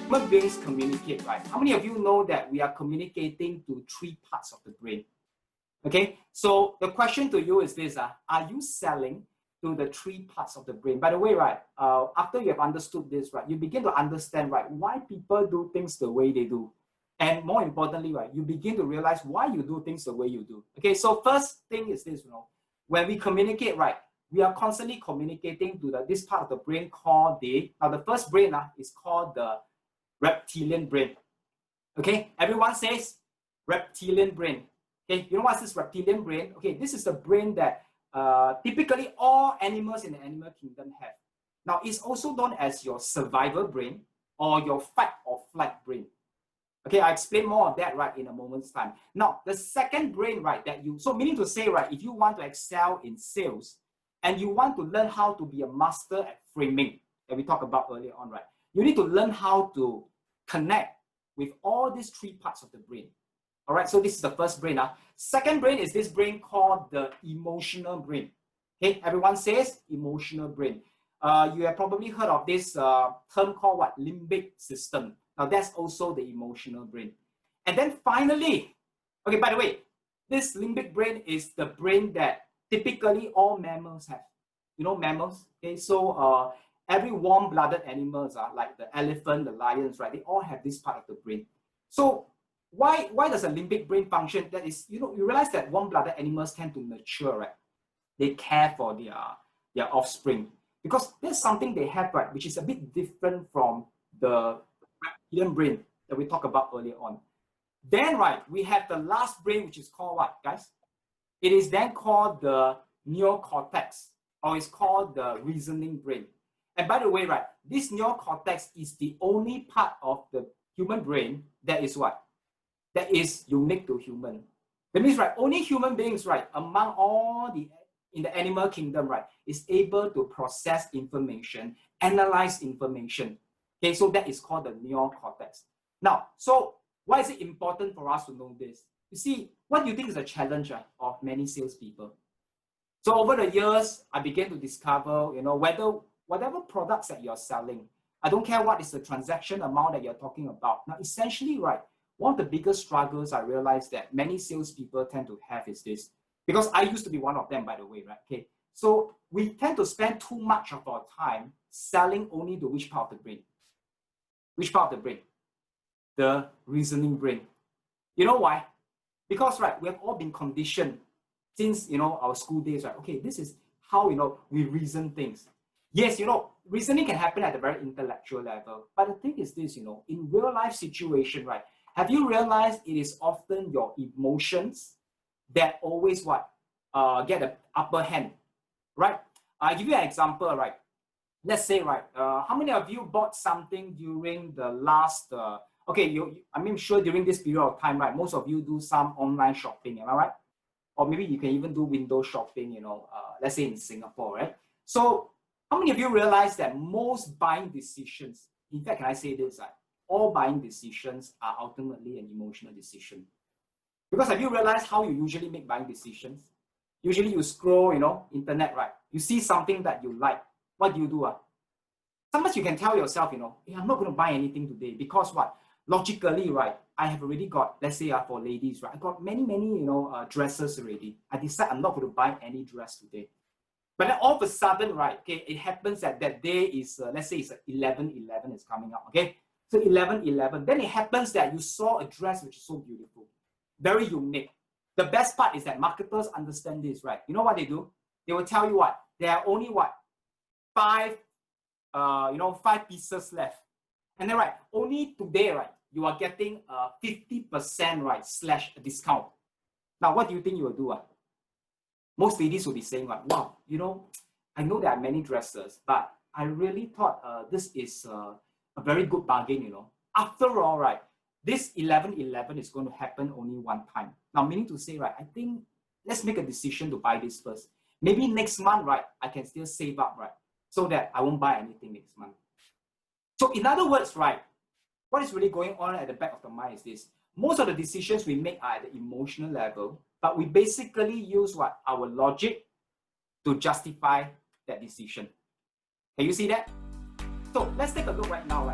Human beings communicate, right? How many of you know that we are communicating to 3 parts of the brain? Okay, so the question to you is this, are you selling to the 3 parts of the brain? By the way, right, after you have understood this, right, you begin to understand, right, why people do things the way they do. And more importantly, right, you begin to realize why you do things the way you do. Okay, so first thing is this, when we communicate, right, we are constantly communicating to this part of the brain called now the first brain is called the reptilian brain. Okay, everyone says reptilian brain. Okay, you know what's this reptilian brain? Okay, this is the brain that typically all animals in the animal kingdom have. Now, it's also known as your survival brain or your fight or flight brain. Okay, I'll explain more of that right in a moment's time. Now, the second brain, right, so meaning to say, right, if you want to excel in sales and you want to learn how to be a master at framing that we talked about earlier on, right, you need to learn how to connect with all these 3 parts of the brain. All right, so this is the first brain. Second brain is this brain called the emotional brain. Okay, everyone says emotional brain. You have probably heard of this term called what? Limbic system. Now that's also the emotional brain. And then finally, okay, by the way, this limbic brain is the brain that typically all mammals have. You know mammals? Okay, so every warm-blooded animals, like the elephant, the lions, right? They all have this part of the brain. So why does a limbic brain function? That is, you realize that warm-blooded animals tend to nurture, right? They care for their offspring because there's something they have, right, which is a bit different from the reptilian brain that we talked about earlier on. Then, right, we have the last brain, which is called what, guys? It is then called the neocortex, or it's called the reasoning brain. And by the way, right, this neocortex is the only part of the human brain that is what? That is unique to human. That means, right, only human beings, right, among all in the animal kingdom, right, is able to process information, analyze information. Okay, so that is called the neocortex. Now, so why is it important for us to know this? You see, what do you think is the challenge of many salespeople? So over the years, I began to discover, whatever products that you're selling, I don't care what is the transaction amount that you're talking about. Now, essentially, right, one of the biggest struggles I realized that many salespeople tend to have is this, because I used to be one of them, by the way, right? Okay, so we tend to spend too much of our time selling only to which part of the brain? Which part of the brain? The reasoning brain. You know why? Because, right, we have all been conditioned since, our school days, right? Okay, this is how, we reason things. Yes, reasoning can happen at a very intellectual level. But the thing is this, in real life situation, right? Have you realized it is often your emotions that always get the upper hand, right? I'll give you an example, right? Let's say, right, how many of you bought something during the last, I'm sure during this period of time, right, most of you do some online shopping, am I right? Or maybe you can even do window shopping, let's say in Singapore, right? So how many of you realize that most buying decisions, in fact, can I say this, all buying decisions are ultimately an emotional decision? Because have you realized how you usually make buying decisions? Usually you scroll, internet, right? You see something that you like. What do? Sometimes you can tell yourself, hey, I'm not going to buy anything today because what? Logically, right, I have already got, let's say for ladies, right, I got many, dresses already. I decide I'm not going to buy any dress today. But then all of a sudden, right, okay, it happens that day is, let's say it's 11/11 is coming up, okay? So 11/11, then it happens that you saw a dress which is so beautiful, very unique. The best part is that marketers understand this, right? You know what they do? They will tell you what? There are only 5 pieces left. And then, right, only today, right, you are getting 50%, right, / discount. Now, what do you think you will do? Most ladies will be saying, wow, I know there are many dresses, but I really thought this is a very good bargain, After all, right, this 11/11 is going to happen only one time. Now, meaning to say, right, I think let's make a decision to buy this first. Maybe next month, right, I can still save up, right, so that I won't buy anything next month. So in other words, right, what is really going on at the back of the mind is this. Most of the decisions we make are at the emotional level, but we basically use our logic to justify that decision. Can you see that? So let's take a look right now.